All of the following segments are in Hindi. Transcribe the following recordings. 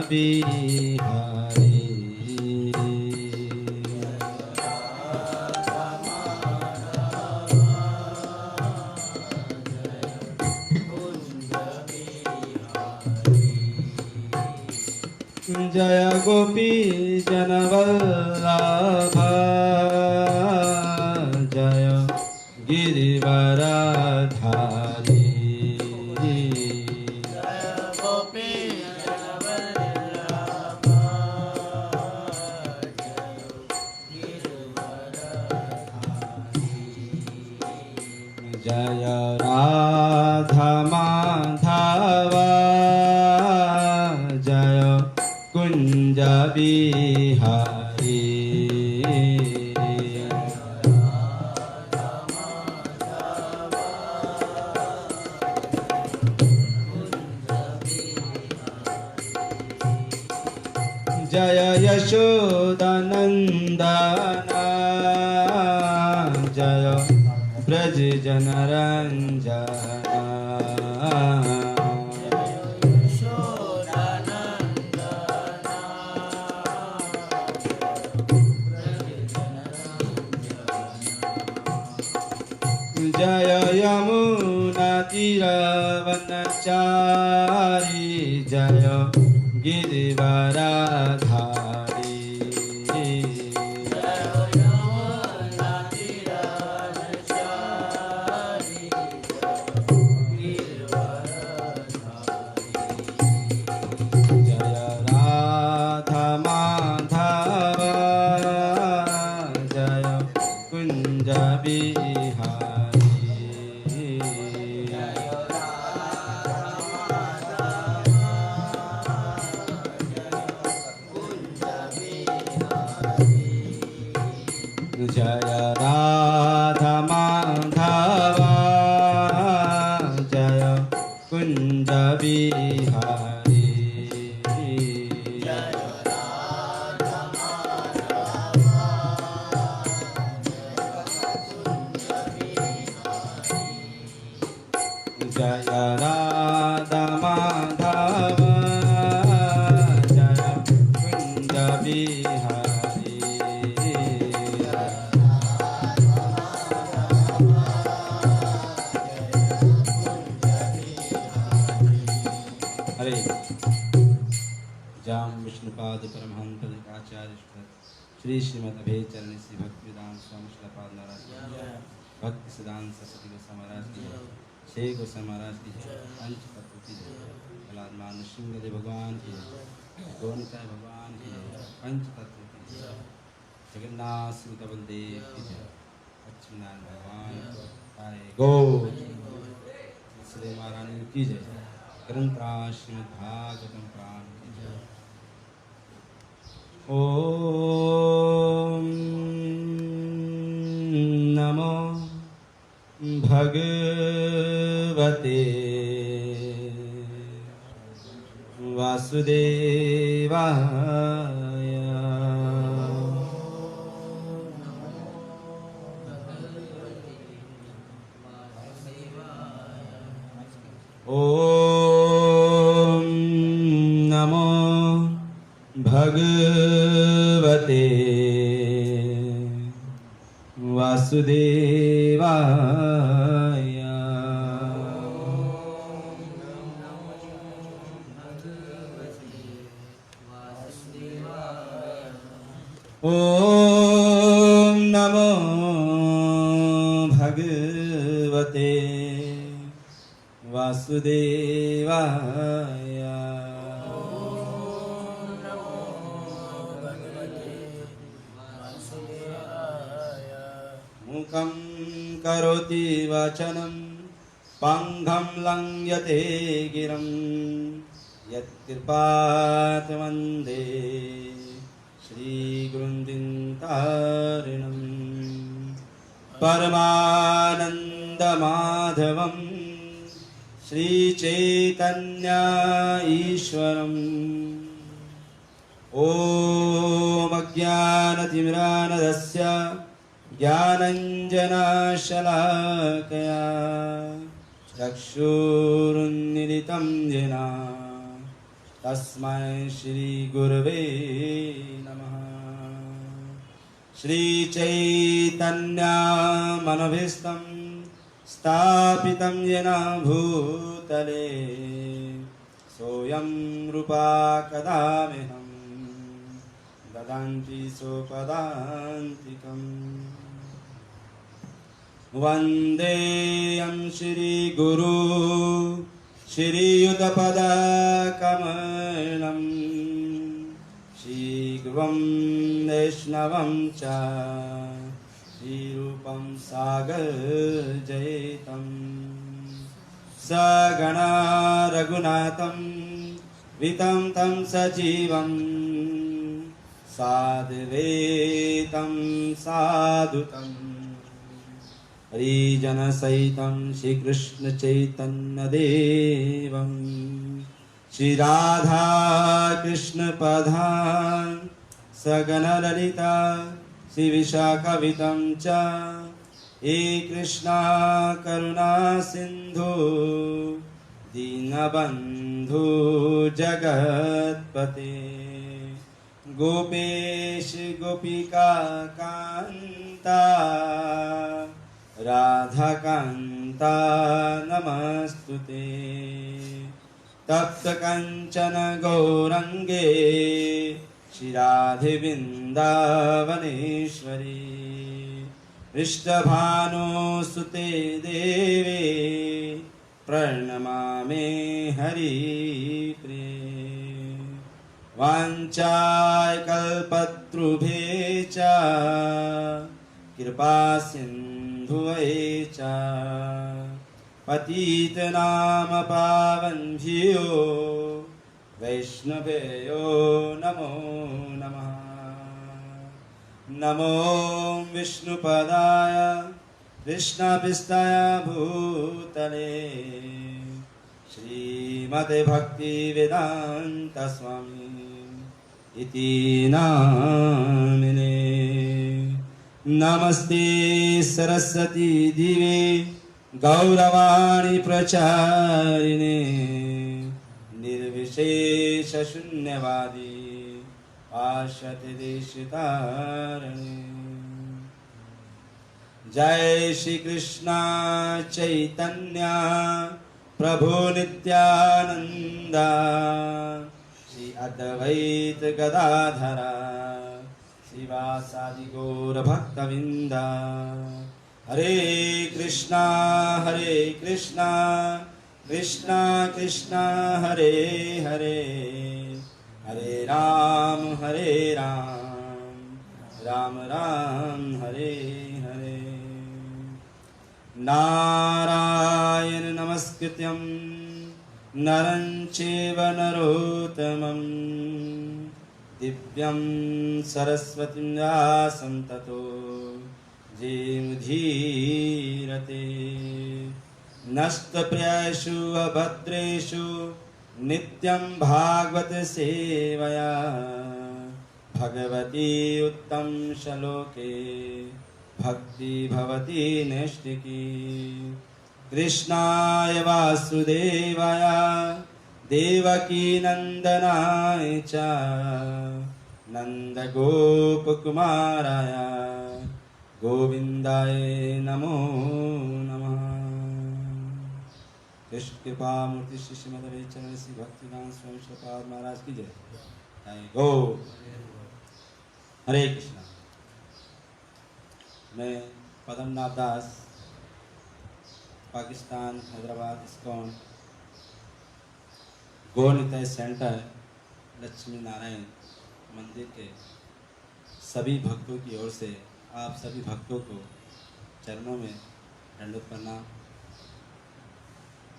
बिहारी जय गोपी जनवल्लभ जय गिरिवरधारी जय राधा माधव जय कुंज बिहारी जय यशोदानंदन जय ब्रज जनरंजन जय यमुना तीरवनचारी जय गिरिवरधारी जय राधा माधव जय कुंज बिहारी जय राधा माधव जय कुंज बिहारी जय राधा माधव जय कुंज बिहारी हरे जाम विष्णुपाद परमहंस आचार्य श्री श्रीमद अभय चरण श्री भक्तिवेदांत स्वामी श्रीपाद महाराज भक्ति सिद्धांत सरस्वती गोस्वामी महाराज की शेख गोस्वामी महाराज की पंच तत्व की प्रहलाद मान सिंहदेव भगवान की गोविंदा भगवान की पंच तत्व की जगन्नाथ सुत बलदेव की लक्ष्मीनारायण भगवान गो श्री महारानी की जय ग्रंथरा श्रीमद्भागवतम प्राण की जय। ओम नमो भगवते वासुदेवाय ओम नमो भगवते वासुदेवाय ओम नमो भगवते वासुदेवाय मुखं करोति वाचनं पांघं लंघयते गिरं यत्कृपातमन्दे श्रीगुरुन्दिन्तारिणं परमानन्दमाधवं श्रीचैतन्य ईश्वरम् ॐ अज्ञानतिमिरान्धस्य ज्ञानञ्जनशलाकया चक्षुरुन्मीलितं येन तस्मै श्री गुरवे नमः। श्री चैतन्यमनभीष्टं स्थापितं येन भूतले सोऽयं रूपा कदा मह्यं ददाति स्वपदान्तिकम्। वन्देऽहं श्रीगुरु श्रीयुतपदकमलं श्रीगुरुं वैष्णवं च श्रीरूपं सागरजयितं सगणा रघुनाथं वितं तं सजीवं साद्वैतं साधुतं हरिजनसहितं श्रीकृष्ण चैतन्यदेवं श्रीराधा कृष्ण पदान् सगणललिता श्रीविशाखावितं च हे कृष्णा करुणा सिन्धु दीनबन्धु जगत्पते गोपेश गोपिका कान्ता राधा कान्ता नमस्तुते। तप्त कंचन गौरंगे श्रीराधे वृंदावनेश्वरी पृष्ठभानुसुते देवे प्रणमामि हरिप्रिये। वाञ्छाकल्पतरुभ्यश्च कृपा सिन्धुभ्यश्च पतितनाम पावनभ्यो वैष्णवेयो नमो नमः। नमो विष्णुपदाय कृष्णपृष्ठाय भूतले श्रीमते भक्तिवेदान्त स्वामी इति नामिने। नमस्ते सरस्वती दिवे गौरवाणी प्रचारिणे निर्विशेष शून्यवादी पाश्चात्य देशतारिणे। जय श्री कृष्ण चैतन्य प्रभु नित्यानंद श्री अद्वैत गदाधर श्रीवासादि गौर भक्तवृंद। हरे कृष्णा कृष्णा कृष्णा हरे हरे हरे राम राम राम हरे हरे। नारायण नमस्कृत्यं नरं चैव नरोत्तमं दिव्यं सरस्वतीं व्यासं ततो जयमुदीरते। नष्टप्रायेषु अभद्रेषु नित्यं भागवत सेवया भगवती उत्तम श्लोके भक्ति भवति नैष्ठिकी। कृष्णाय वासुदेवाय देवकी नंदनाय च नंदगोपकुमाराय गोविंदाय नमो नमः। कृष्ण कृपा मूर्ति श्री श्रीमद चरण श्री भक्तिदान स्वामी श्रीपाद महाराज की जय। जय गो। हरे कृष्णा। मैं पद्मनाभ दास, पाकिस्तान, हैदराबाद, इस्कॉन गोनिताय सेंटर लक्ष्मी नारायण मंदिर के सभी भक्तों की ओर से आप सभी भक्तों को चरणों में दंडवत प्रणाम।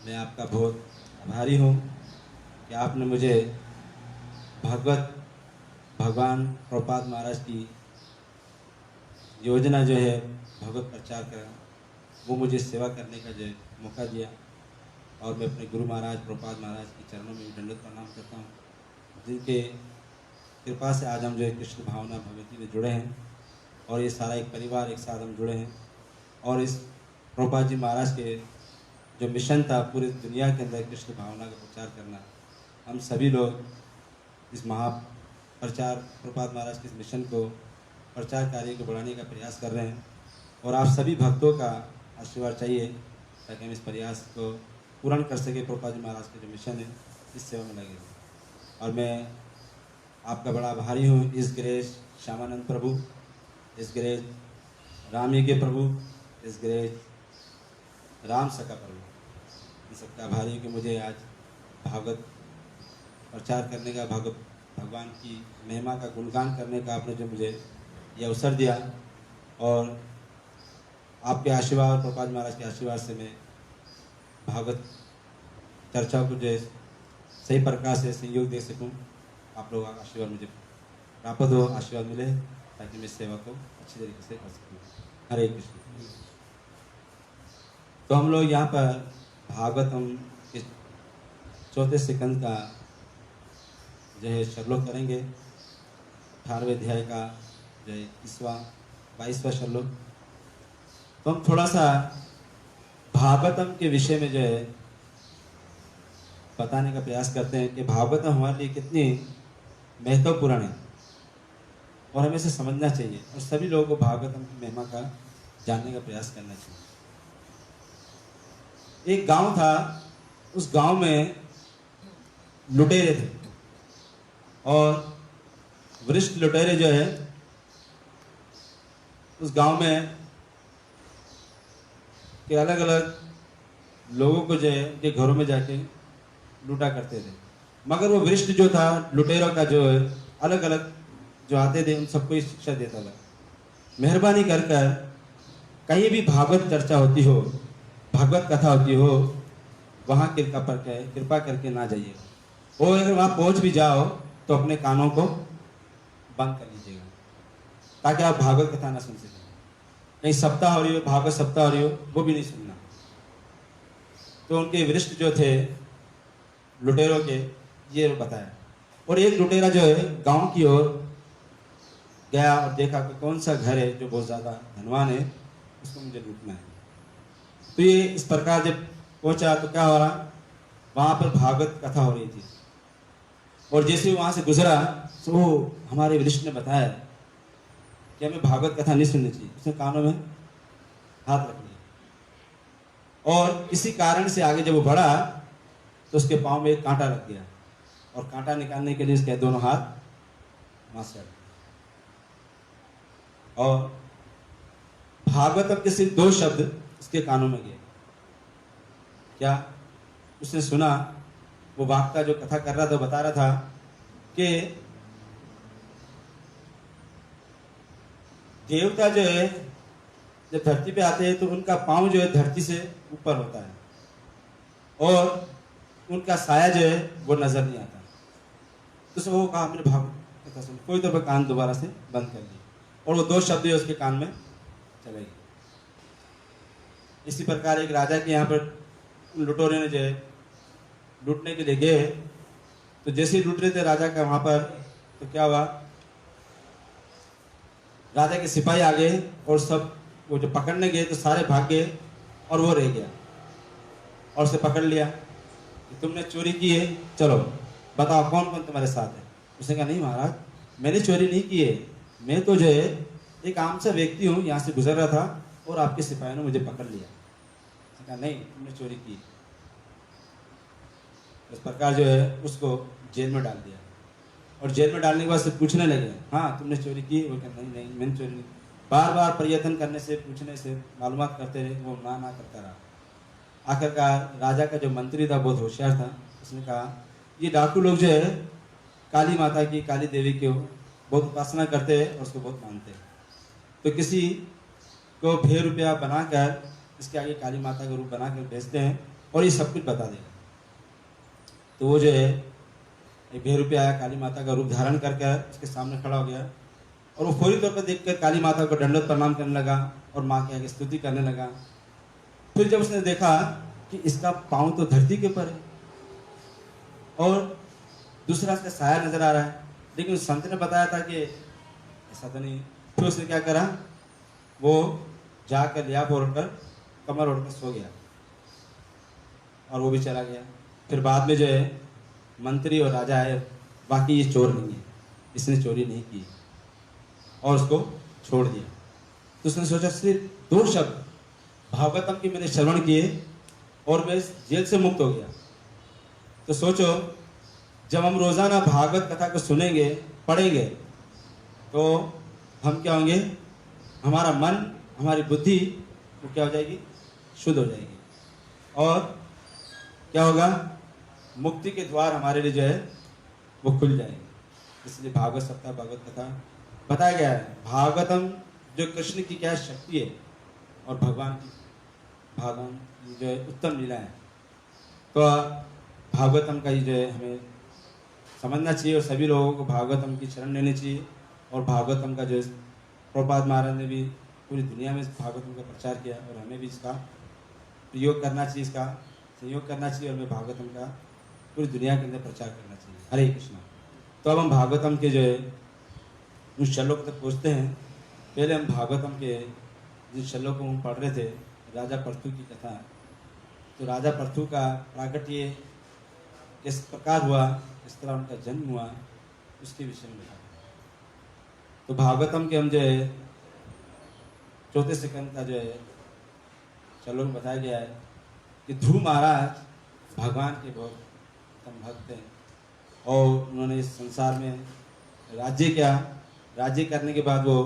मैं आपका बहुत आभारी हूँ कि आपने मुझे भगवान प्रभुपाद महाराज की योजना जो है भगवत प्रचार का, वो मुझे सेवा करने का जो मौका दिया। और मैं अपने गुरु महाराज प्रभुपाद महाराज के चरणों में दंडवत प्रणाम करता हूँ, जिनके कृपा से आज हम जो है कृष्ण भावना भगवती में जुड़े हैं और ये सारा एक परिवार एक साथ हम जुड़े हैं। और इस प्रभुपाद जी महाराज के जो मिशन था पूरी दुनिया के अंदर कृष्ण भावना का प्रचार करना, हम सभी लोग इस महाप्रचार प्रभुपाद महाराज के इस मिशन को, प्रचार कार्य को बढ़ाने का प्रयास कर रहे हैं। और आप सभी भक्तों का आशीर्वाद चाहिए ताकि हम इस प्रयास को पूर्ण कर सके। प्रभुपाद जी महाराज का जो मिशन है इस सेवा में लगे। और मैं आपका बड़ा आभारी हूँ, इस ग्रेस श्यामानंद प्रभु, इस ग्रेस रामी के प्रभु, इस ग्रेस राम सका प्रभु, इन सबका आभारी हूँ कि मुझे आज भागवत प्रचार करने का, भगवान की महिमा का गुणगान करने का आपने जो मुझे ये अवसर दिया। और आपके आशीर्वाद, प्रभुपाद महाराज के आशीर्वाद से मैं भागवत चर्चा को जो सही प्रकार से सहयोग दे सकूं। आप लोगों का आशीर्वाद मुझे प्राप्त हो, आशीर्वाद मिले ताकि मैं सेवा को अच्छी तरीके से कर सकूं। हरे कृष्ण। तो हम लोग यहाँ पर भागवतम के चौथे सिकंद का जो है श्लोक करेंगे। 18वें अध्याय का जो है 22वां श्लोक। तो हम थोड़ा सा भागवतम के विषय में जो है बताने का प्रयास करते हैं कि भागवतम हमारे लिए कितनी महत्वपूर्ण है और हमें इसे समझना चाहिए और सभी लोगों को भागवतम की महिमा का जानने का प्रयास करना चाहिए। एक गांव था, उस गांव में लुटेरे थे और वरिष्ठ लुटेरे जो है उस गांव में के अलग अलग लोगों को जो है उनके घरों में जाके लूटा करते थे। मगर वो वरिष्ठ जो था लुटेरों का जो है अलग अलग जो आते थे उन सबको ही शिक्षा देता था, मेहरबानी कर कर कहीं भी भागवत चर्चा होती हो, भागवत कथा होती हो, वहाँ कृपा करके ना जाइए। और अगर वहाँ पहुँच भी जाओ तो अपने कानों को बंद कर लीजिएगा ताकि आप भागवत कथा ना सुन सकें। कहीं सप्ताह हो रही हो, भागवत सप्ताह हो रही हो, वो भी नहीं सुनना। तो उनके वरिष्ठ जो थे लुटेरों के ये बताया। और एक लुटेरा जो है गांव की ओर गया और देखा कि कौन सा घर है जो बहुत ज़्यादा धनवान है, उसको मुझे लूटना है। तो ये इस प्रकार जब पहुंचा तो क्या हो रहा, वहाँ पर भागवत कथा हो रही थी। और जैसे वहाँ से गुजरा तो हमारे वरिष्ठ ने बताया कि हमें भागवत कथा नहीं सुननी चाहिए। उसने कानों में हाथ रख लिया और किसी कारण से आगे जब वो बढ़ा तो उसके पाँव में एक कांटा लग गया और कांटा निकालने के लिए उसके दोनों हाथ वहाँ से हट गए। और भागवतम के सिर्फ 2 शब्द उसके कानों में गए। क्या उसने सुना, वो बाप का जो कथा कर रहा था बता रहा था कि देवता जो है जब धरती पे आते हैं तो उनका पांव जो है धरती से ऊपर होता है और उनका साया जो है वो नजर नहीं आता। तो वो कहा हमने भागवत कथा सुन, कोई तो कान दोबारा से बंद कर दिया और वो 2 शब्द उसके कान में चले गए। इसी प्रकार एक राजा के यहाँ पर लुटेरे ने जो है लूटने के लिए गए। तो जैसे ही लूट रहे थे राजा का वहां पर, तो क्या हुआ, राजा के सिपाही आ गए और सब वो जो पकड़ने गए तो सारे भाग गए और वो रह गया और उसे पकड़ लिया कि तुमने चोरी की है, चलो बताओ कौन कौन तुम्हारे साथ है। उसने कहा नहीं महाराज, मैंने चोरी नहीं की है, मैं तो जो है एक आम सा व्यक्ति हूँ, यहाँ से गुजर रहा था और आपके सिपाहियों ने मुझे पकड़ लिया। उसने कहा नहीं, तुमने चोरी की। इस प्रकार जो है उसको जेल में डाल दिया और जेल में डालने के बाद से पूछने लगे, हाँ तुमने चोरी की? वो कहता नहीं नहीं मैंने चोरी नहीं। बार बार प्रयत्न करने से, पूछने से, मालूमात करते रहे, वो ना करता रहा। आखिरकार राजा का जो मंत्री था बहुत होशियार था, उसने कहा ये डाकू लोग जो है काली माता की, काली देवी की बहुत उपासना करते हैं और उसको बहुत मानते हैं। तो किसी को 1000 रुपया बनाकर इसके आगे काली माता का रूप बनाकर भेजते हैं और ये सब कुछ बता देगा। तो वो जो है 1000 रुपया आया, काली माता का रूप धारण करके उसके सामने खड़ा हो गया और वो फौरी तौर पर देखकर काली माता को दंडवत प्रणाम करने लगा और माँ के आगे स्तुति करने लगा। फिर जब उसने देखा कि इसका पाँव तो धरती के ऊपर है और दूसरा इसका साया नजर आ रहा है, लेकिन उस संत ने बताया था कि ऐसा तो नहीं। फिर उसने क्या करा, वो जाकर लिया ओढ़कर, कमर ओढ़कर सो गया और वो भी चला गया। फिर बाद में जो है मंत्री और राजा आए बाकी ये चोर नहीं है, इसने चोरी नहीं की, और उसको छोड़ दिया। तो उसने सोचा सिर्फ 2 शब्द भागवतम के मैंने श्रवण किए और मैं जेल से मुक्त हो गया। तो सोचो, जब हम रोजाना भागवत कथा को सुनेंगे, पढ़ेंगे, तो हम क्या होंगे, हमारा मन, हमारी बुद्धि वो क्या हो जाएगी, शुद्ध हो जाएगी, और क्या होगा, मुक्ति के द्वार हमारे लिए जो है वो खुल जाएंगे। इसलिए भागवत सप्ताह, भागवत कथा बताया गया है। भागवतम जो कृष्ण की क्या शक्ति है और भगवान की जो है उत्तम लीला है। तो भागवतम का ही जो है हमें समझना चाहिए और सभी लोगों को भागवतम की शरण लेनी चाहिए। और भागवतम का जो है प्रभुपाद महाराज ने भी पूरी दुनिया में भागवतम का प्रचार किया और हमें भी इसका प्रयोग करना चाहिए, इसका सहयोग करना चाहिए और हमें भागवतम का पूरी दुनिया के अंदर प्रचार करना चाहिए। हरे कृष्णा। तो अब हम भागवतम के जो है उस श्लोक तक पहुँचते हैं। पहले हम भागवतम के जिन श्लोक को हम पढ़ रहे थे, राजा पृथु की कथा। तो राजा पृथु का प्राकट्य किस प्रकार हुआ, किस तरह उनका जन्म हुआ, उसके विषय में बताया। तो भागवतम के हम जो है 4 सेकंड का जो है श्लोक बताया गया है कि ध्रुव महाराज भगवान के बहुत उत्तम भक्त हैं और उन्होंने इस संसार में राज्य किया। राज्य करने के बाद वो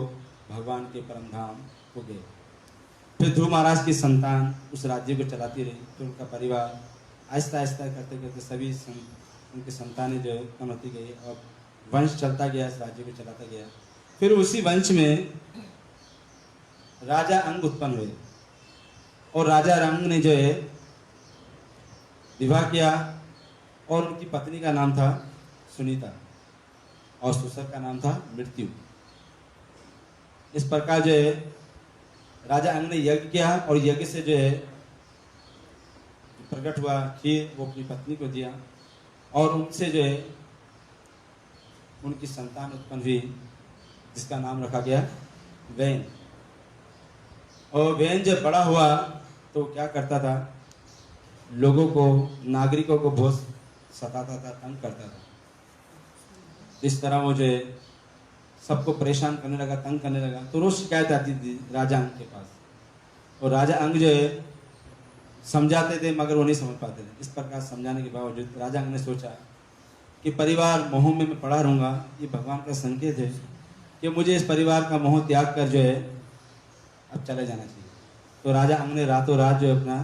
भगवान के परम धाम को गए। फिर ध्रुव महाराज की संतान उस राज्य को चलाती रही। फिर उनका परिवार आहिस्ता आहिस्ता करते करते सभी उनकी संतानें जो है उत्पन्न होती गई और वंश चलता गया, इस राज्य को चलाता गया। फिर उसी वंश में राजा अंग उत्पन्न हुए और राजा अंग ने जो है विवाह किया और उनकी पत्नी का नाम था सुनीता और ससुर का नाम था मृत्यु। इस प्रकार जो है राजा अंग ने यज्ञ किया और यज्ञ से जो है प्रकट हुआ खीर वो अपनी पत्नी को दिया और उनसे जो है उनकी संतान उत्पन्न हुई जिसका नाम रखा गया वैन। और वैन जब बड़ा हुआ तो क्या करता था, लोगों को, नागरिकों को बहुत सताता था, तंग करता था। इस तरह वो जो है सबको परेशान करने लगा, तंग करने लगा। तो रोज शिकायत आती थी राजा अंग के पास और राजा अंग जो है समझाते थे मगर वो नहीं समझ पाते थे। इस प्रकार समझाने के बावजूद राजा अंग ने सोचा कि परिवार मोह में मैं पड़ा रहूँगा, ये भगवान का संकेत है कि मुझे इस परिवार का मोह त्याग कर जो है अब चले जाना चाहिए। तो राजा अंग ने रातों रात जो है अपना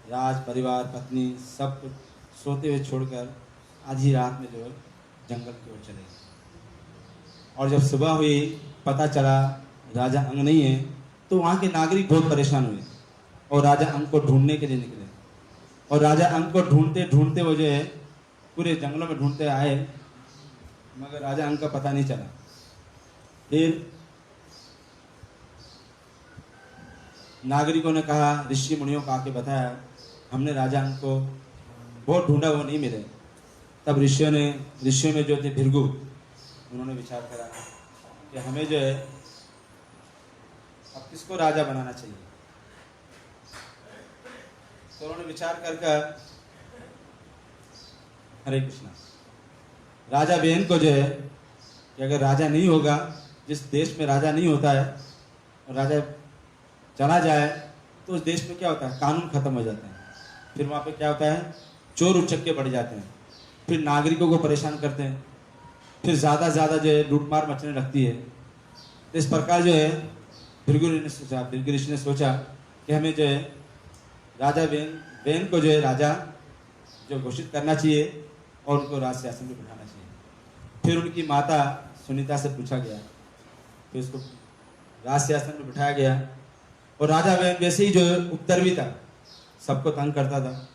राज परिवार पत्नी सब कुछ सोते हुए छोड़कर आधी रात में जो है जंगल की ओर चले गए। और जब सुबह हुई पता चला राजा अंग नहीं है तो वहाँ के नागरिक बहुत परेशान हुए और राजा अंग को ढूंढने के लिए निकले। और राजा अंग को ढूंढते ढूंढते वो जो है पूरे जंगलों में ढूंढते आए मगर राजा अंग का पता नहीं चला। फिर नागरिकों ने कहा, ऋषि मुनियों को आके बताया, हमने राजा अंग को बहुत ढूंढा, वो नहीं मिले। तब ऋषियों में जो थे भृगु, उन्होंने विचार करा कि हमें जो है अब किसको राजा बनाना चाहिए। तो उन्होंने विचार कर हरे कृष्णा, राजा बेन को जो है कि अगर राजा नहीं होगा, जिस देश में राजा नहीं होता है और राजा चला जाए तो उस देश में क्या होता है, कानून खत्म हो जाता है। फिर वहाँ पे क्या होता है, चोर उचक्के बढ़ जाते हैं, फिर नागरिकों को परेशान करते हैं, फिर ज़्यादा ज़्यादा जो है लूटमार मचने लगती है। तो इस प्रकार जो है भृगु ऋषि ने सोचा कि हमें जो है राजा बेन को जो है राजा जो घोषित करना चाहिए और उनको राज सिंहासन पर बिठाना चाहिए। फिर उनकी माता सुनीता से पूछा गया, फिर उसको राज सिंहासन पर बिठाया गया। और राजा बेन वैसे ही जो है उपद्रवी था, सबको तंग करता था।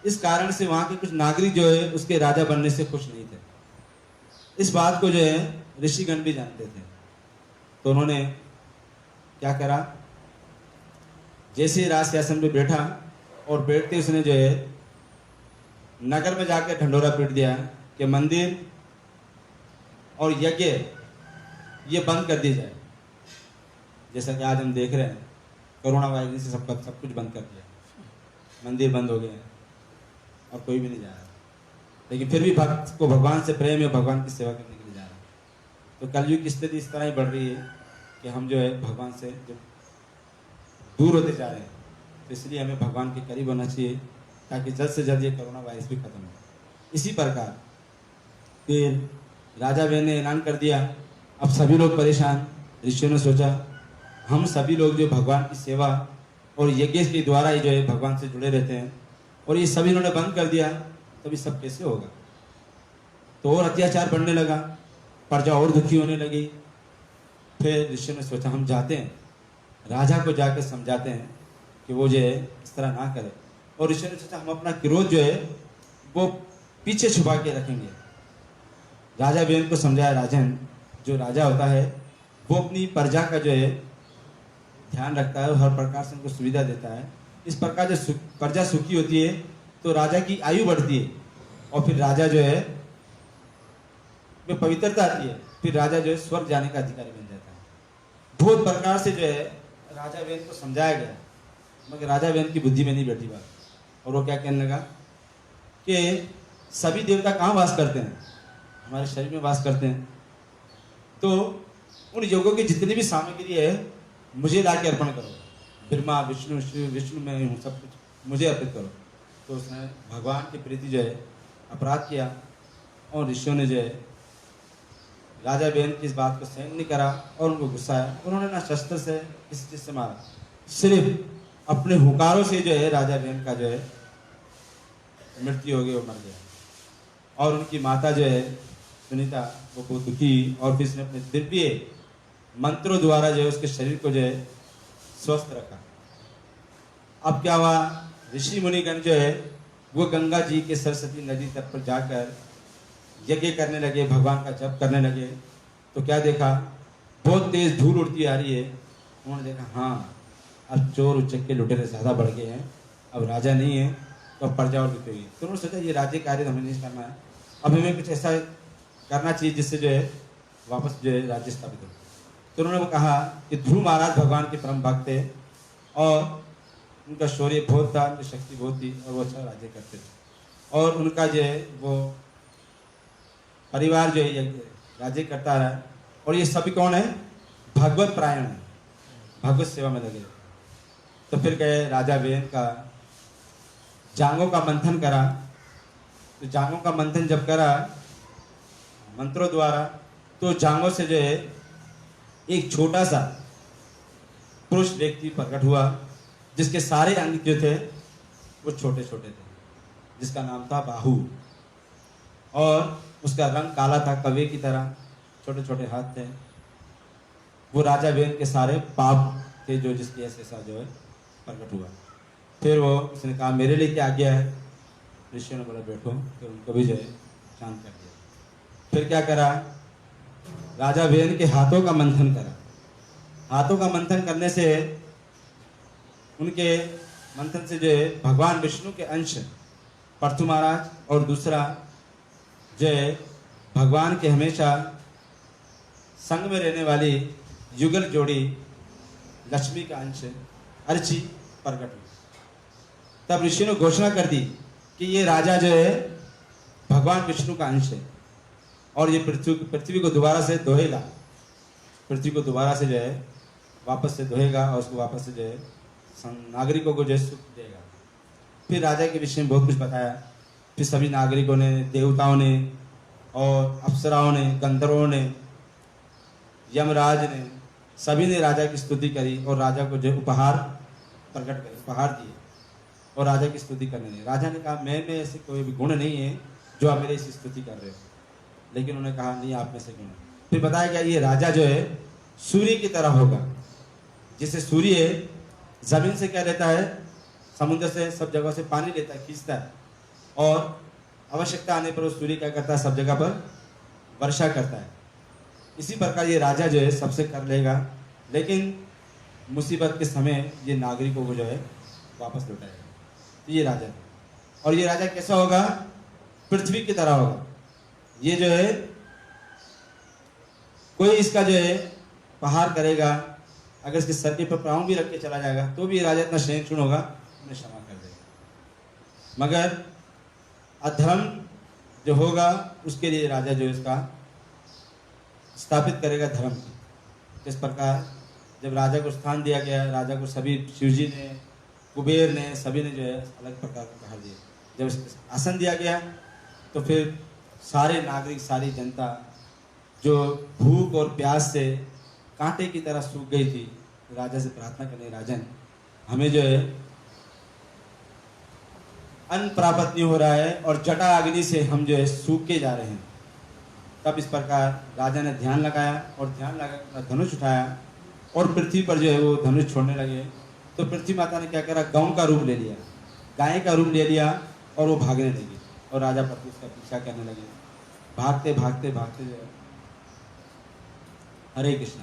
इस कारण से वहाँ के कुछ नागरिक जो है उसके राजा बनने से खुश नहीं थे। इस बात को जो है ऋषिगण भी जानते थे। तो उन्होंने क्या करा, जैसे ही राज सिंहासन पे बैठा और बैठते उसने जो है नगर में जाकर ढंढोरा पीट दिया कि मंदिर और यज्ञ ये बंद कर दिया जाए। जैसा कि आज हम देख रहे हैं, कोरोना वायरस से सब कुछ बंद कर दिया, मंदिर बंद हो गए और कोई भी नहीं जा रहा। लेकिन फिर भी भक्त को भगवान से प्रेम है, भगवान की सेवा करने के लिए जा रहा है। तो कलयुग की स्थिति इस तरह ही बढ़ रही है कि हम जो है भगवान से जो दूर होते जा रहे हैं। तो इसलिए हमें भगवान के करीब होना चाहिए ताकि जल्द से जल्द ये कोरोना वायरस भी खत्म हो। इसी प्रकार फिर राजा बहन ने ऐलान कर दिया, अब सभी लोग परेशान। ऋषियों ने सोचा हम सभी लोग जो भगवान की सेवा और यज्ञ के द्वारा ही जो है भगवान से जुड़े रहते हैं और ये सभी इन्होंने बंद कर दिया, तभी सब कैसे होगा। तो और अत्याचार बढ़ने लगा, प्रजा और दुखी होने लगी। फिर ऋषियों ने सोचा हम जाते हैं, राजा को जाकर समझाते हैं कि वो जो है इस तरह ना करे। और ऋषियों ने सोचा हम अपना क्रोध जो है वो पीछे छुपा के रखेंगे। राजा बहन को समझाया, राजन जो राजा होता है वो अपनी प्रजा का जो है ध्यान रखता है और हर प्रकार से उनको सुविधा देता है। इस प्रकार जो प्रजा सुखी होती है तो राजा की आयु बढ़ती है और फिर राजा जो है में पवित्रता आती है, फिर राजा जो है स्वर्ग जाने का अधिकारी बन जाता है। बहुत प्रकार से जो है राजा बहन को समझाया गया, मगर राजा बहन की बुद्धि में नहीं बैठी बात। और वो क्या कहने लगा कि सभी देवता कहाँ वास करते हैं, हमारे शरीर में वास करते हैं। तो उन योगों की जितनी भी सामग्री है मुझे ला के अर्पण करो, ब्रह्मा विष्णु शिव विष्णु मैं हूँ, सब कुछ मुझे अर्पित करो। तो उसने भगवान के प्रति जो है अपराध किया और ऋषियों ने जो है राजा बहन की इस बात को सहन नहीं करा और उनको गुस्सा आया। उन्होंने ना शस्त्र से किसी चीज से मारा, सिर्फ अपने हुकारों से जो है राजा बहन का जो है मृत्यु हो गई, वो मर गया। और उनकी माता जो है सुनीता वो बहुत दुखी, और फिर उसने अपने दिव्य मंत्रों द्वारा जो है उसके शरीर को जो है स्वस्थ रखा। अब क्या हुआ, ऋषि मुनिगण जो है वो गंगा जी के सरस्वती नदी तट पर जाकर यज्ञ करने लगे, भगवान का जप करने लगे। तो क्या देखा, बहुत तेज धूल उड़ती आ रही है। उन्होंने देखा हाँ अब चोर उचक्के लुटेरे ज्यादा बढ़ गए हैं, अब राजा नहीं है तो अब प्रजा और दुखी हुई। तो उन्होंने सोचा ये राज्य कार्य हमें नहीं करना है, अब हमें कुछ ऐसा करना चाहिए जिससे जो है वापस जो है राज्य स्थापित हो। तो उन्होंने कहा कि ध्रुव महाराज भगवान के परम भक्त थे और उनका शौर्य बहुत था, उनकी शक्ति बहुत थी और वो अच्छा राज्य करते थे। और उनका जो है वो परिवार जो है राज्य करता रहा। और ये सभी कौन है, भगवत प्रायण है, भगवत सेवा में लगे। तो फिर गए राजा बहन का जांगों का मंथन करा। तो जांगों का मंथन जब करा मंत्रों द्वारा, तो जांगों से जो है एक छोटा सा पुरुष व्यक्ति प्रकट हुआ जिसके सारे अंग जो थे वो छोटे छोटे थे, जिसका नाम था बाहु। और उसका रंग काला था कवे की तरह, छोटे छोटे हाथ थे। वो राजा बहन के सारे पाप थे जो जिसकी ऐसा जो है प्रकट हुआ। फिर वो उसने कहा मेरे लिए क्या आज्ञा है। ऋषियों ने बोला बैठो। फिर उनको भी जो है शांत कर दिया। फिर क्या करा, राजा बहन के हाथों का मंथन करा। हाथों का मंथन करने से उनके मंथन से जो है भगवान विष्णु के अंश पृथु महाराज और दूसरा जो है भगवान के हमेशा संग में रहने वाली युगल जोड़ी लक्ष्मी का अंश अर्ची प्रकट हुई। तब ऋषि ने घोषणा कर दी कि ये राजा जो है भगवान विष्णु का अंश है और ये पृथ्वी को दोबारा से दोहेगा, पृथ्वी को दोबारा से जो है वापस से दोहेगा और उसको वापस से जो है नागरिकों को जो है सुख देगा। फिर राजा के विषय में बहुत कुछ बताया। फिर सभी नागरिकों ने, देवताओं ने और अप्सराओं ने, गंधर्वों ने, यमराज ने, सभी ने राजा की स्तुति करी और राजा को जो उपहार प्रकट करे, उपहार दिए और राजा की स्तुति करने लगे। राजा ने कहा मैं में ऐसे कोई भी गुण नहीं है जो आप मेरे ऐसी स्तुति कर रहे हो, लेकिन उन्होंने कहा नहीं आप में से गुण। फिर बताया गया ये राजा जो है सूर्य की तरह होगा, जिसे सूर्य जमीन से क्या लेता है, समुद्र से सब जगह से पानी लेता है, खींचता है और आवश्यकता आने पर वो सूर्य क्या करता है, सब जगह पर वर्षा करता है। इसी प्रकार ये राजा जो है सबसे कर लेगा, लेकिन मुसीबत के समय ये नागरिकों को जो है वापस लौटाएगा। तो ये राजा, और ये राजा कैसा होगा, पृथ्वी की तरह होगा। ये जो है कोई इसका जो है पहाड़ करेगा, अगर इसके सर के पर पाँव भी रख के चला जाएगा तो भी ये राजा इतना सहिष्णु होगा, उन्हें क्षमा कर देगा। मगर अधर्म जो होगा उसके लिए राजा जो इसका स्थापित करेगा धर्म। इस प्रकार जब राजा को स्थान दिया गया, राजा को सभी शिवजी ने, कुबेर ने, सभी ने जो है अलग प्रकार का कहा दिया। जब इसको आसन दिया गया तो फिर सारे नागरिक, सारी जनता जो भूख और प्यास से कांटे की तरह सूख गई थी, राजा से प्रार्थना करने, राजन हमें जो है अन्न प्राप्त नहीं हो रहा है और जटा अग्नि से हम जो है सूख के जा रहे हैं। तब इस प्रकार राजा ने ध्यान लगाया और ध्यान लगा धनुष उठाया और पृथ्वी पर जो है वो धनुष छोड़ने लगे। तो पृथ्वी माता ने क्या करा, गौ का रूप ले लिया, गाय का रूप ले लिया और वो भागने लगी और राजा पति उसका पीछा करने लगे। भागते भागते भागते जो है, हरे कृष्ण,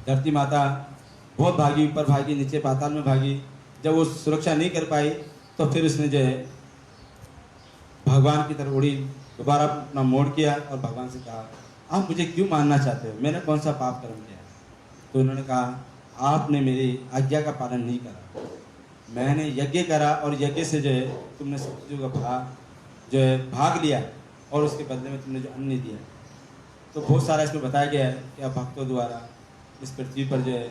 धरती माता बहुत भागी, ऊपर भागी, नीचे पाताल में भागी। जब वो सुरक्षा नहीं कर पाई तो फिर उसने जो है भगवान की तरफ उड़ी, दोबारा अपना मोड़ किया और भगवान से कहा, आप मुझे क्यों मारना चाहते हो, मैंने कौन सा पाप कर्म किया। तो उन्होंने कहा, आपने मेरी आज्ञा का पालन नहीं करा, मैंने यज्ञ करा और यज्ञ से जो है तुमने सत्युग का भाग जो है भाग लिया और उसके बदले में तुमने जो अन्न नहीं दिया। तो बहुत सारा इसमें बताया गया है कि अब भक्तों द्वारा इस पृथ्वी पर जो है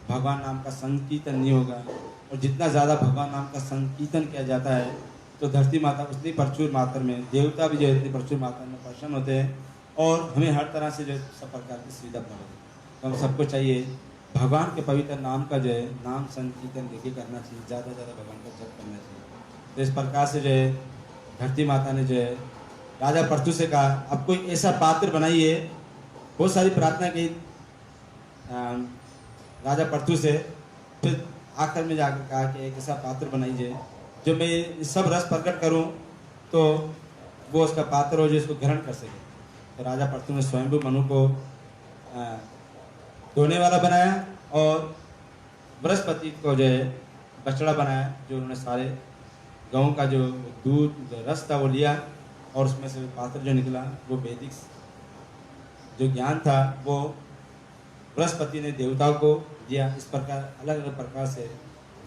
भगवान नाम का संकीर्तन नहीं होगा, और जितना ज़्यादा भगवान नाम का संकीर्तन किया जाता है तो धरती माता उतनी प्रचुर मात्रा में, देवता भी जो है इतनी प्रचुर मात्रा में प्रसन्न होते हैं और हमें हर तरह से जो है सब प्रकार की सुविधा प्राप्त होती है। तो हम सबको चाहिए भगवान के पवित्र नाम का जो है नाम संकीर्तन लेके करना चाहिए, ज़्यादा ज़्यादा भगवान का जप करना चाहिए। तो इस प्रकार से जो है धरती माता ने जो है राजा पृथु से कहा, अब कोई ऐसा पात्र बनाइए। बहुत सारी प्रार्थना की राजा पृथु से, फिर आखिर में जाकर कहा कि एक ऐसा पात्र बनाइए जो मैं सब रस प्रकट करूं तो वो उसका पात्र हो जो इसको ग्रहण कर सके। तो राजा पृथु ने स्वयंभू मनु को धोने वाला बनाया और बृहस्पति को जो है बछड़ा बनाया, जो उन्होंने सारे गाँव का जो दूध जो रस था वो लिया और उसमें से पात्र जो निकला वो वैदिक जो ज्ञान था वो बृहस्पति ने देवताओं को दिया। इस प्रकार अलग अलग प्रकार से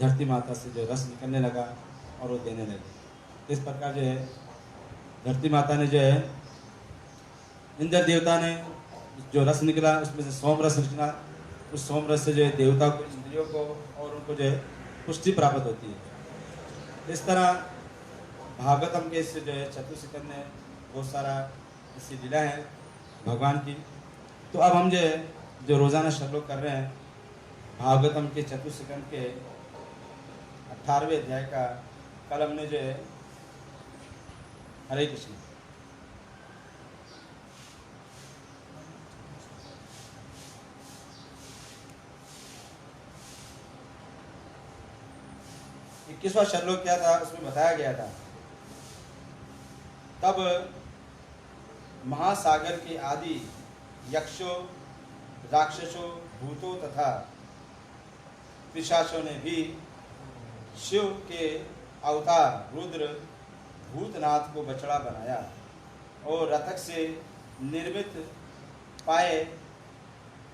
धरती माता से जो रस निकलने लगा और वो देने लगे। इस प्रकार जो है धरती माता ने जो है इंद्र देवता ने जो रस निकला उसमें से सोम रस निकला, उस सोम रस से जो है देवता को, इंद्रियों को और उनको जो है पुष्टि प्राप्त होती है। इस तरह भागवतम के इससे जो है चतुर्सिकंद में बहुत सारा ऐसी लीला है भगवान की। तो अब हम जो रोज़ाना श्लोक कर रहे हैं भागवतम के चतुर्सिकंद के 18वें अध्याय का, कल हमने जो है हरे कृष्ण इक्कीसवां श्लोक क्या था उसमें बताया गया था, तब महासागर के आदि यक्षों, राक्षसों, भूतों तथा पिशाचों ने भी शिव के अवतार रुद्र भूतनाथ को बछड़ा बनाया और रथक से निर्मित पाए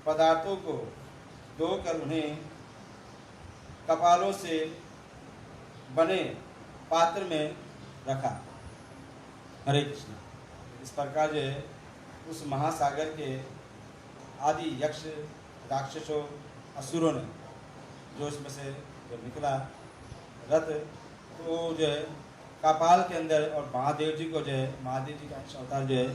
पदार्थों को धोकर उन्हें कपालों से बने पात्र में रखा। हरे कृष्ण। इस प्रकार जो है उस महासागर के आदि यक्ष, राक्षसों, असुरों ने जो इसमें से जो निकला रथ, तो जो है कपाल के अंदर, और महादेव जी को जो है महादेव जी का अंश अवतार जो है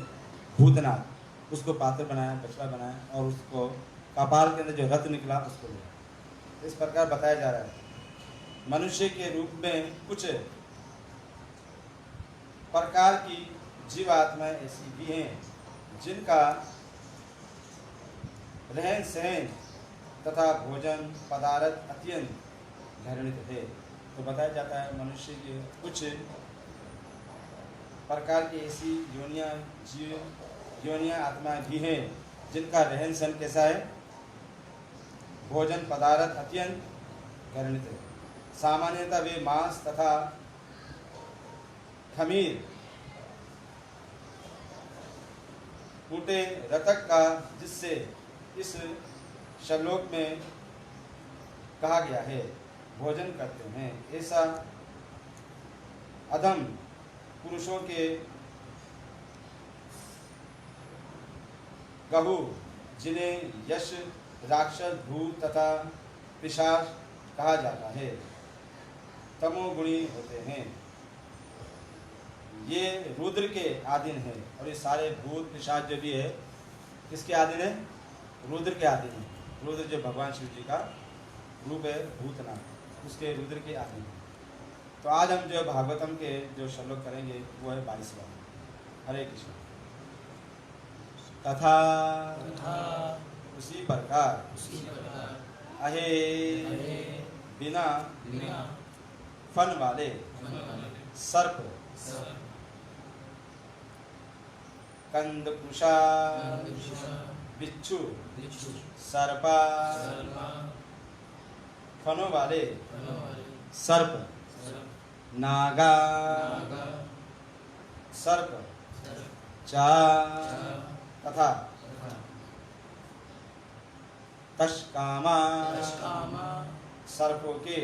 भूतनाथ, उसको पात्र बनाया, बछड़ा बनाया और उसको कपाल के अंदर जो रथ निकला उसको लिया। इस प्रकार बताया जा रहा है मनुष्य के रूप में कुछ प्रकार की जीव आत्माएं ऐसी भी हैं जिनका रहन सहन तथा भोजन पदार्थ अत्यंत घृणित है। तो बताया जाता है मनुष्य के कुछ प्रकार की ऐसी योनियां आत्माएं भी हैं जिनका रहन सहन कैसा है, भोजन पदार्थ अत्यंत घृणित है। सामान्यतः वे मांस तथा खमीर, कूटे रतक का, जिससे इस श्लोक में कहा गया है, भोजन करते हैं। ऐसा अधम पुरुषों के गहु, जिन्हें यश, राक्षस, भूत तथा पिशाच कहा जाता है, तमोगुणी होते हैं। ये रुद्र के अधीन है और ये सारे भूत पिशाच जो भी है किसके अधीन है? रुद्र के अधीन है। रुद्र जो भगवान शिव जी का रूप है, भूतनाथ, उसके रुद्र के अधीन है। तो आज हम जो भागवतम के जो श्लोक करेंगे वो है 22वां। हरे कृष्ण। तथा उसी प्रकार अहे बिना फन वाले सर्प, कंदकुशा, बिच्छू, सर्पा, फनों वाले सर्प, नागा, सर्प, चा तथा तशकामा, सर्पों के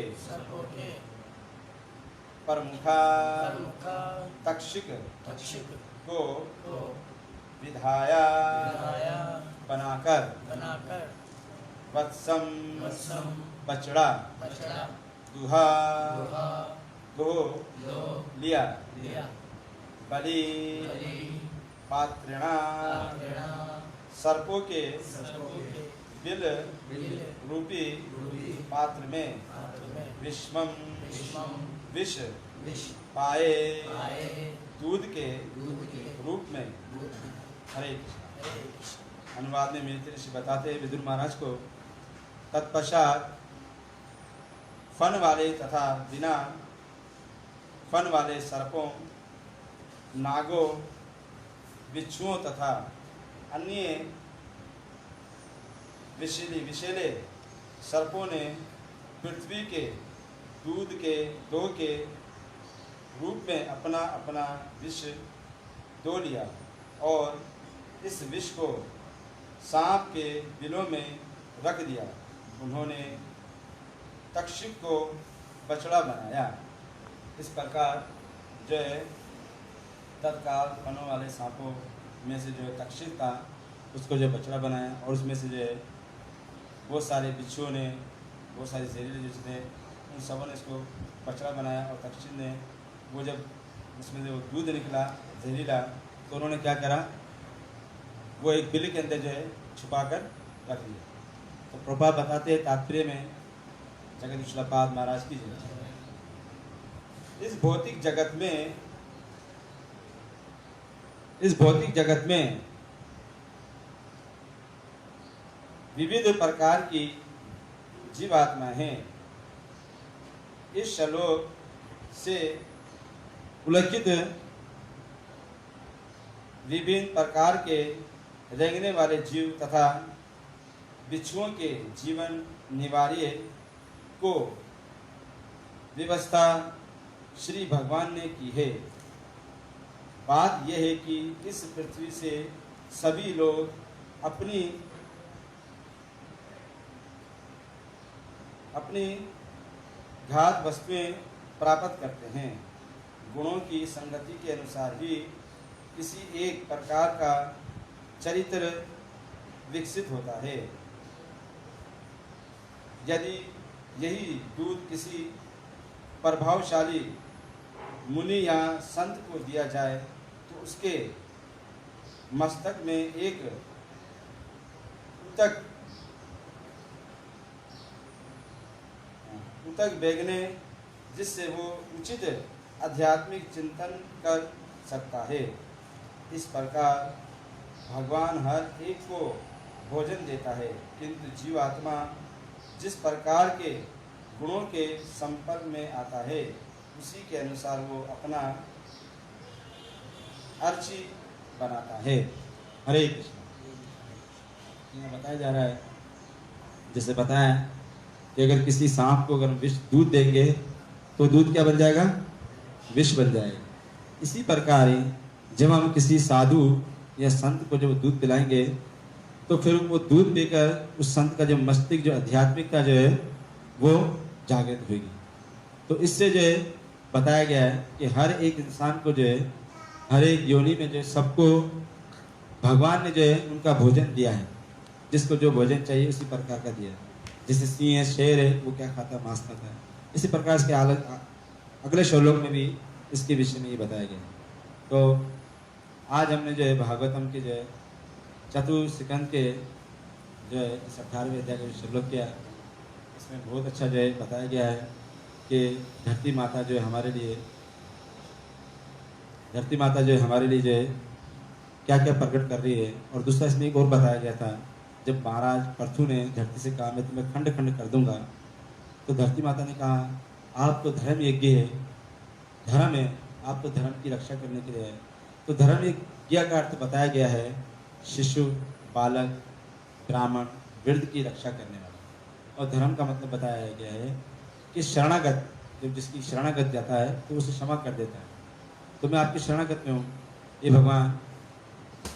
प्रमुखा तक्षिक को विधाया बनाकर वत्सम बछड़ा दुहा दो लिया बलि पात्रिणा सर्पों के बिल रूपी पात्र में विषमम विष पाए दूध के रूप में। हरे कृष्ण। अनुवाद में मेरे ऋषि बताते हैं विदुर महाराज को, तत्पश्चात फन वाले तथा बिना फन वाले सर्पों, नागों, बिच्छुओं तथा अन्य विषैले सर्पों ने पृथ्वी के दूध के दो के रूप में अपना अपना विष दो लिया और इस विष को सांप के बिलों में रख दिया। उन्होंने तक्षक को बछड़ा बनाया। इस प्रकार जो है तत्काल फनों वाले सांपों में से जो तक्षक था उसको जो बछड़ा बनाया और उसमें से जो है बहुत सारे बिच्छुओं ने, बहुत सारे जहरीले जो थे उन सबों ने इसको बछड़ा बनाया और तक्षक ने वो जब उसमें जो दूध निकला जहरीला तो उन्होंने क्या करा, वो एक बिल के अंदर जो है छुपा कर रख दिया। तो प्रभुपाद बताते हैं तात्पर्य में जगदीश श्रीपाद महाराज की जय। इस भौतिक जगत में विविध प्रकार की जीवात्मा हैं। इस श्लोक से उल्लिखित विभिन्न प्रकार के रेंगने वाले जीव तथा बिच्छुओं के जीवन निवार्य को व्यवस्था श्री भगवान ने की है। बात यह है कि इस पृथ्वी से सभी लोग अपनी घात वस्तुएं प्राप्त करते हैं। गुणों की संगति के अनुसार ही किसी एक प्रकार का चरित्र विकसित होता है। यदि यही दूध किसी प्रभावशाली मुनि या संत को दिया जाए तो उसके मस्तक में एक उतक बेगने जिससे वो उचित आध्यात्मिक चिंतन कर सकता है। इस प्रकार भगवान हर एक को भोजन देता है, किंतु जीवात्मा जिस प्रकार के गुणों के संपर्क में आता है उसी के अनुसार वो अपना अर्ची बनाता है। हरे कृष्ण। यहाँ बताया जा रहा है, जैसे बताया कि अगर किसी सांप को अगर विष दूध देंगे तो दूध क्या बन जाएगा, विष बन जाएगा। इसी प्रकार ही जब हम किसी साधु या संत को जब दूध पिलाएंगे तो फिर वो दूध पीकर उस संत का जो मस्तिष्क जो आध्यात्मिक का जो है वो जागृत होगी। तो इससे जो है बताया गया है कि हर एक इंसान को जो है, हर एक योनि में जो है, सबको भगवान ने जो है उनका भोजन दिया है। जिसको जो भोजन चाहिए उसी प्रकार का दिया है। जैसे सिंह है, शेर है, वो क्या खाता है? मांस खाता है। इसी प्रकार इसके अगले श्लोक में भी इसके विषय में ये बताया गया है। तो आज हमने जो है भागवतम के जो है चतुर्स्कंध के जो है 18वें अध्याय का श्लोक किया, इसमें बहुत अच्छा जो है बताया गया है कि धरती माता जो है हमारे लिए क्या क्या प्रकट कर रही है। और दूसरा इसमें एक और बताया गया था, जब महाराज पृथु ने धरती से कहा मैं तुम्हें खंड खंड कर दूंगा, तो धरती माता ने कहा आप तो धर्म यज्ञ है, धर्म है, आप तो धर्म की रक्षा करने के लिए है। तो धर्म यज्ञ का अर्थ बताया गया है शिशु, बालक, ब्राह्मण, वृद्ध की रक्षा करने वाला। और धर्म का मतलब बताया गया है कि शरणागत, जब जिसकी शरणागत जाता है तो उसे क्षमा कर देता है। तो मैं आपकी शरणागत में हूँ, ये भगवान,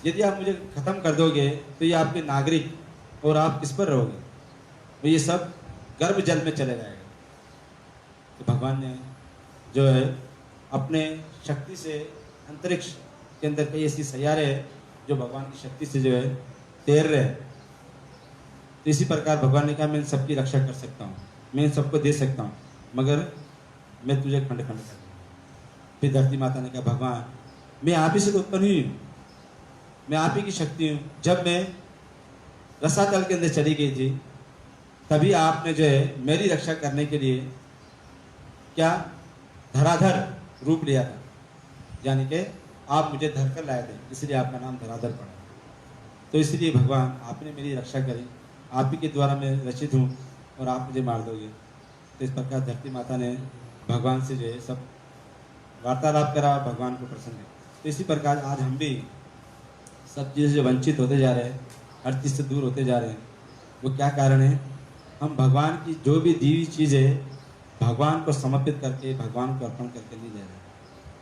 यदि आप मुझे खत्म कर दोगे तो ये आपके नागरिक और आप किस पर रहोगे? तो ये सब गर्भ जल में चले जाएगा। तो भगवान ने जो है अपने शक्ति से अंतरिक्ष के अंदर कई ऐसी सैयारे हैं जो भगवान की शक्ति से जो है तैर रहे हैं। तो इसी प्रकार भगवान ने कहा मैं इन सबकी रक्षा कर सकता हूँ, मैं इन सबको दे सकता हूँ, मगर मैं तुझे खंड खंड कर दूँगा। फिर धरती माता ने कहा भगवान मैं आप ही से तो उत्पन्न हुई हूँ, मैं आप ही की शक्ति हूँ। जब मैं रसातल के अंदर चली गई थी तभी आपने जो है मेरी रक्षा करने के लिए क्या धराधर रूप लिया था, यानी कि आप मुझे धर कर लाए थे, इसलिए आपका नाम धराधर पड़ा। तो इसलिए भगवान आपने मेरी रक्षा करी, आप ही के द्वारा मैं रचित हूँ और आप मुझे मार दोगे। तो इस प्रकार धरती माता ने भगवान से जो है सब वार्तालाप करा, भगवान को प्रसन्न है। तो इसी प्रकार आज हम भी सब चीज़ से वंचित होते जा रहे हैं, हर चीज़ से दूर होते जा रहे हैं। वो क्या कारण है? हम भगवान की जो भी दी हुई चीज़ है भगवान को समर्पित करके, भगवान को अर्पण करके नहीं ले रहे हैं।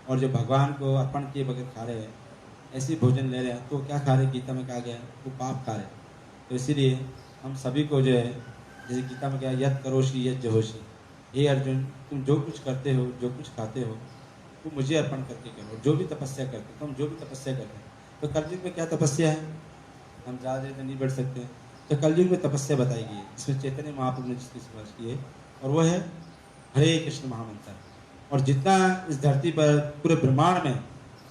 और जो भगवान को अर्पण किए बगैर खा रहे हैं, ऐसी भोजन ले रहे हैं, तो क्या खा रहे? गीता में कहा गया है वो पाप खा रहे हैं। तो इसीलिए हम सभी को जो है, जैसे गीता में क्या यत करोषि यत जहोषि, हे अर्जुन तुम जो कुछ करते हो, जो कुछ खाते हो, वो मुझे अर्पण करके करो। जो भी तपस्या करते हो, हम जो भी तपस्या करते हैं, तो कलयुग में क्या तपस्या है? हम ज़्यादा देर नहीं बढ़ सकते, तो कलयुग में तपस्या बताई गई है, जिसमें चैतन्य महाप्रभु ने जिसकी सिफारिश की है, और वो है हरे कृष्ण महामंत्र। और जितना इस धरती पर पूरे ब्रह्मांड में,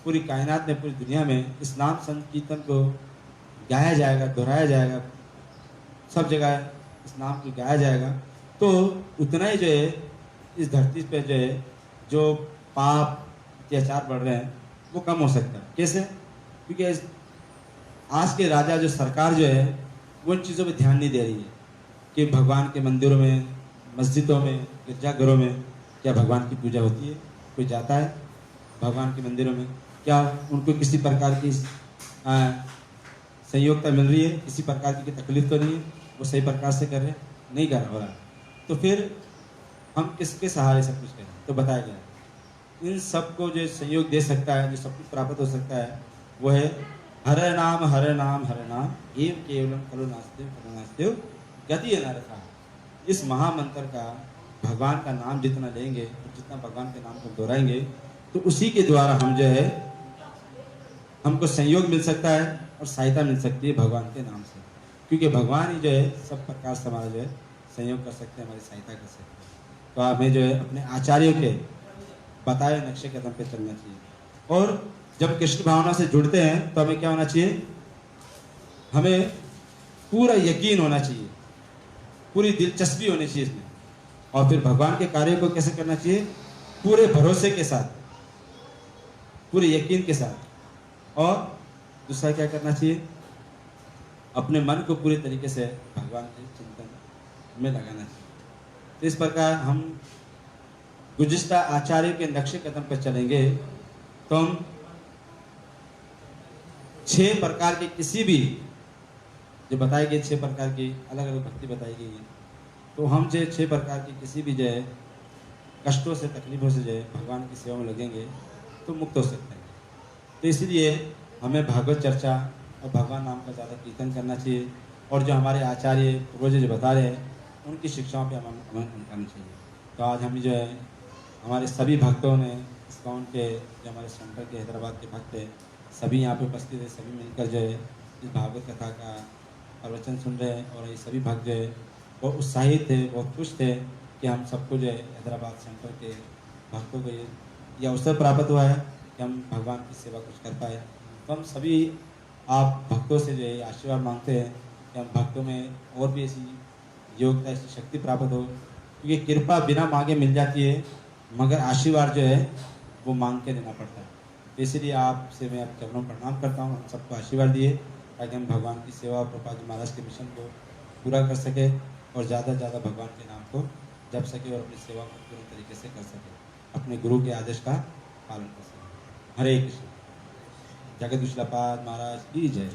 पूरी कायनात में, पूरी दुनिया में इस नाम संकीर्तन को गाया जाएगा, दोहराया जाएगा, सब जगह इस नाम को गाया जाएगा, तो उतना ही जो है इस धरती पर जो है जो पाप अत्याचार बढ़ रहे हैं वो कम हो सकता है। कैसे? क्योंकि आज के राजा जो सरकार जो है वो इन चीज़ों पे ध्यान नहीं दे रही है कि भगवान के मंदिरों में, मस्जिदों में, गिरजाघरों में क्या भगवान की पूजा होती है? कोई जाता है भगवान के मंदिरों में? क्या उनको किसी प्रकार की संयोगता मिल रही है? किसी प्रकार की तकलीफ तो नहीं है? वो सही प्रकार से कर रहे हैं? नहीं कर हो रहा। तो फिर हम किसके सहारे सब कुछ करें? तो बताया गया इन सबको जो संयोग दे सकता है, जो सब कुछ प्राप्त हो सकता है, वो है हरे नाम हरे नाम हरे नाम एव केवलम खलु नास्तिव गति न रखा। इस महामंत्र का, भगवान का नाम जितना लेंगे और जितना भगवान के नाम को दोहराएंगे, तो उसी के द्वारा हम जो है हमको संयोग मिल सकता है और सहायता मिल सकती है भगवान के नाम से। क्योंकि भगवान ही जो है सब प्रकार से हमारा जो है संयोग कर सकते हैं, हमारी सहायता कर सकते हैं। तो हमें जो है अपने आचार्यों के बताए नक्शे कदम पे चलना चाहिए। और जब कृष्ण भावना से जुड़ते हैं तो हमें क्या होना चाहिए? हमें पूरा यकीन होना चाहिए, पूरी दिलचस्पी होनी चाहिए इसमें। और फिर भगवान के कार्य को कैसे करना चाहिए? पूरे भरोसे के साथ, पूरे यकीन के साथ। और दूसरा क्या करना चाहिए? अपने मन को पूरे तरीके से भगवान के चिंतन में लगाना चाहिए। तो इस प्रकार हम गुज़िश्ता आचार्य के नक्शे कदम पर चलेंगे तो हम 6 प्रकार के किसी भी, जो बताई गई 6 प्रकार की अलग अलग भक्ति बताई गई है, तो हम जो 6 प्रकार की किसी भी जो है कष्टों से, तकलीफों से जो है भगवान की सेवा में लगेंगे तो मुक्त हो सकते हैं। तो इसलिए हमें भागवत चर्चा और भगवान नाम का ज़्यादा कीर्तन करना चाहिए। और जो हमारे आचार्य पूर्वज जो बता रहे हैं उनकी शिक्षाओं पर हमें अमल करना चाहिए। तो आज हम जो है हमारे सभी भक्तों ने इस्कॉन के जो हमारे सेंटर के हैदराबाद के भक्त हैं सभी यहाँ पे उपस्थित है, सभी मिलकर जो है इस भागवत कथा का प्रवचन सुन रहे हैं। और ये सभी भक्त जो है बहुत उत्साहित थे, बहुत खुश थे कि हम सबको जो है हैदराबाद सेंटर के भक्तों को ये अवसर प्राप्त हुआ है कि हम भगवान की सेवा कुछ कर पाए। तो हम सभी आप भक्तों से जो है आशीर्वाद मांगते हैं कि हम भक्तों में और भी ऐसी योग्यता, ऐसी शक्ति प्राप्त हो, क्योंकि कृपा बिना मांगे मिल जाती है, मगर आशीर्वाद जो है वो मांग के देना पड़ता है। तो इसलिए आपसे मैं आप चरणों प्रणाम करता हूँ, हम सबको आशीर्वाद दिए ताकि हम भगवान की सेवा, प्रभुपाद जी महाराज के मिशन को पूरा कर सके और ज़्यादा से ज़्यादा भगवान के नाम को जप सके और अपनी सेवा को पूरी तरीके से कर सके, अपने गुरु के आदेश का पालन कर सके। हरे कृष्ण। जगदीश पाद महाराज की जय।